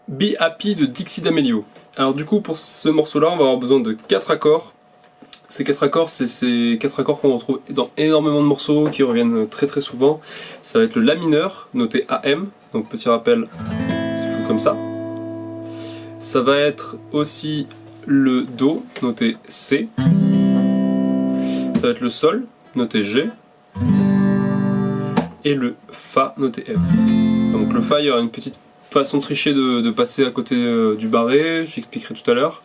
Be Happy de Dixie D'Amelio. Alors du coup pour ce morceau là on va avoir besoin de 4 accords. Ces 4 accords c'est ces 4 accords qu'on retrouve dans énormément de morceaux qui reviennent très très souvent. Ça va être le La mineur noté AM, donc petit rappel c'est joue comme ça. Ça va être aussi le Do noté C. Ça va être le Sol noté G. Et le Fa noté F. Donc le Fa il y aura une petite façon trichée de passer à côté du barré, j'expliquerai tout à l'heure.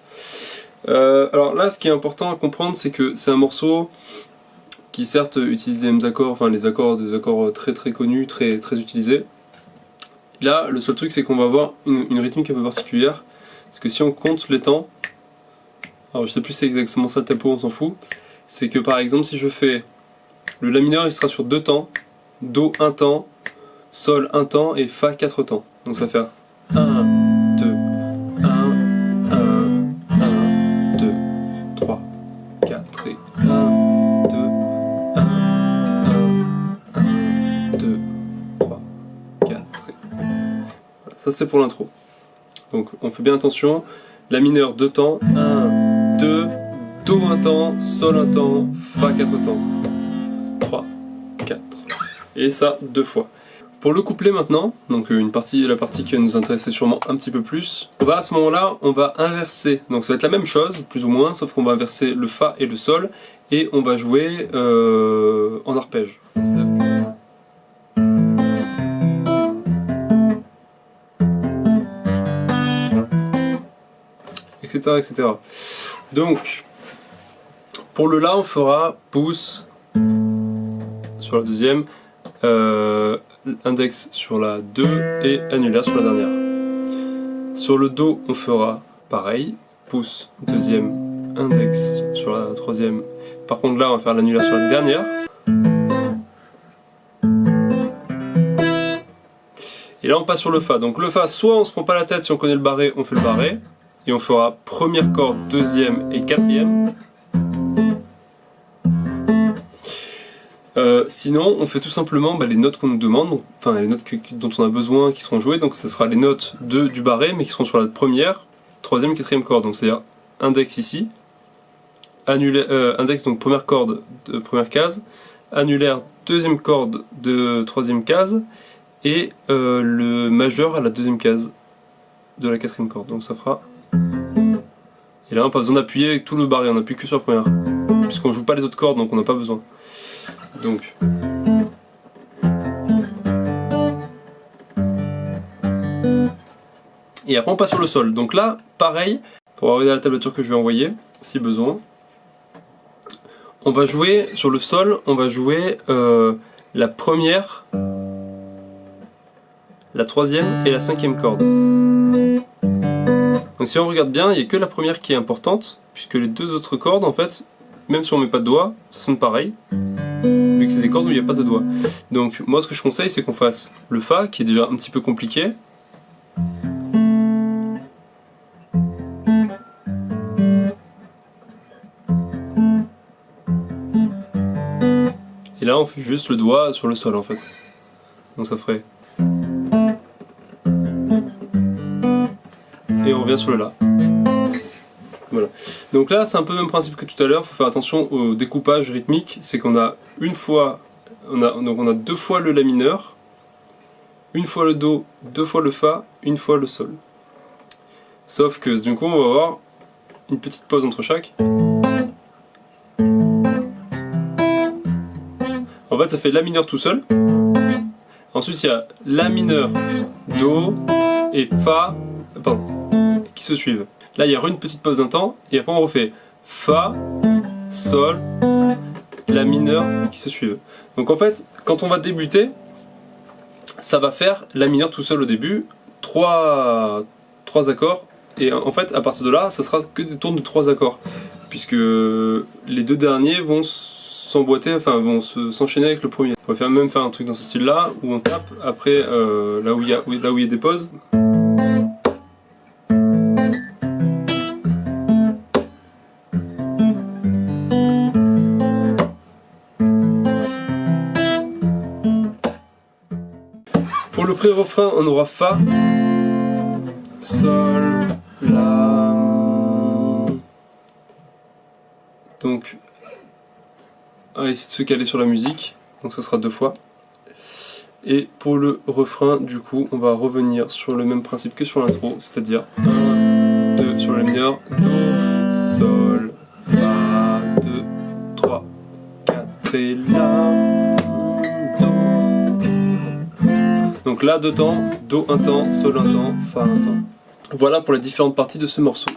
Alors là, ce qui est important à comprendre, c'est que c'est un morceau qui certes utilise les mêmes accords, enfin les accords, des accords très très connus, très utilisés. Là, le seul truc, c'est qu'on va avoir une rythmique un peu particulière, parce que si on compte les temps, alors je sais plus c'est exactement ça le tempo, on s'en fout, c'est que par exemple si je fais le La mineur, il sera sur 2 temps, Do 1 temps, Sol 1 temps et Fa 4 temps. Donc ça va faire 1, 2, 1, 1, 1, 2, 3, 4 et 1, 2, 1, 1, 1, 2, 3, 4 et... Voilà, ça c'est pour l'intro. Donc on fait bien attention, La mineur 2 temps, 1, 2, Do 1 temps, Sol 1 temps, Fa 4 temps. 3, 4. Et ça 2 fois. Pour le couplet maintenant, donc la partie qui va nous intéresser sûrement un petit peu plus, à ce moment-là, on va inverser. Donc ça va être la même chose, plus ou moins, sauf qu'on va inverser le Fa et le Sol, et on va jouer en arpège. Etc. etc. Donc, pour le La, on fera pouce sur la deuxième, index sur la 2 et annulaire sur la dernière. Sur le Do, on fera pareil, pouce, deuxième, index sur la troisième. Par contre là, on va faire l'annulaire sur la dernière. Et là, on passe sur le Fa. Donc le Fa, soit on se prend pas la tête, si on connaît le barré, on fait le barré. Et on fera première corde, deuxième et quatrième. Sinon, on fait tout simplement les notes qu'on nous demande, enfin les notes dont on a besoin qui seront jouées, donc ce sera les notes du barré, mais qui seront sur la première, troisième, quatrième corde, donc c'est-à-dire index ici, index donc première corde de première case, annulaire deuxième corde de troisième case, et le majeur à la deuxième case de la quatrième corde, donc ça fera... Et là on n'a pas besoin d'appuyer avec tout le barré, on n'appuie que sur la première, puisqu'on joue pas les autres cordes, donc on n'a pas besoin. Donc, et après on passe sur le Sol. Donc là, pareil, pour regarder la tablature que je vais envoyer, si besoin. On va jouer sur le Sol, on va jouer la première, la troisième et la cinquième corde. Donc si on regarde bien, il n'y a que la première qui est importante, puisque les deux autres cordes, en fait, même si on met pas de doigt, ça sonne pareil. Vu que c'est des cordes où il n'y a pas de doigt. Donc moi ce que je conseille c'est qu'on fasse le Fa qui est déjà un petit peu compliqué. Et là on fait juste le doigt sur le Sol en fait. Donc ça ferait... Et on revient sur le La. Voilà. Donc là c'est un peu le même principe que tout à l'heure, il faut faire attention au découpage rythmique, c'est qu'on a une fois, on a 2 fois le La mineur, une fois le Do, 2 fois le Fa, une fois le Sol. Sauf que du coup on va avoir une petite pause entre chaque. En fait ça fait La mineur tout seul, ensuite il y a La mineur, Do et Fa, qui se suivent. Là, il y aura une petite pause d'un temps, et après on refait Fa, Sol, La mineur qui se suivent. Donc en fait, quand on va débuter, ça va faire La mineur tout seul au début, 3 accords, et en fait, à partir de là, ça sera que des tours de 3 accords, puisque les 2 derniers vont s'emboîter, enfin vont s'enchaîner avec le premier. On va même faire un truc dans ce style-là, où on tape après là où il y a des pauses. Pour le pré-refrain, on aura Fa, sol, la. Donc, on va essayer de se caler sur la musique, donc ça sera 2 fois. Et pour le refrain, du coup, on va revenir sur le même principe que sur l'intro, c'est-à-dire 1, 2 sur le mineur, Do, Sol, La, 2, 3, 4 et La, Do. Donc La 2 temps, Do 1 temps, Sol 1 temps, Fa 1 temps. Voilà pour les différentes parties de ce morceau.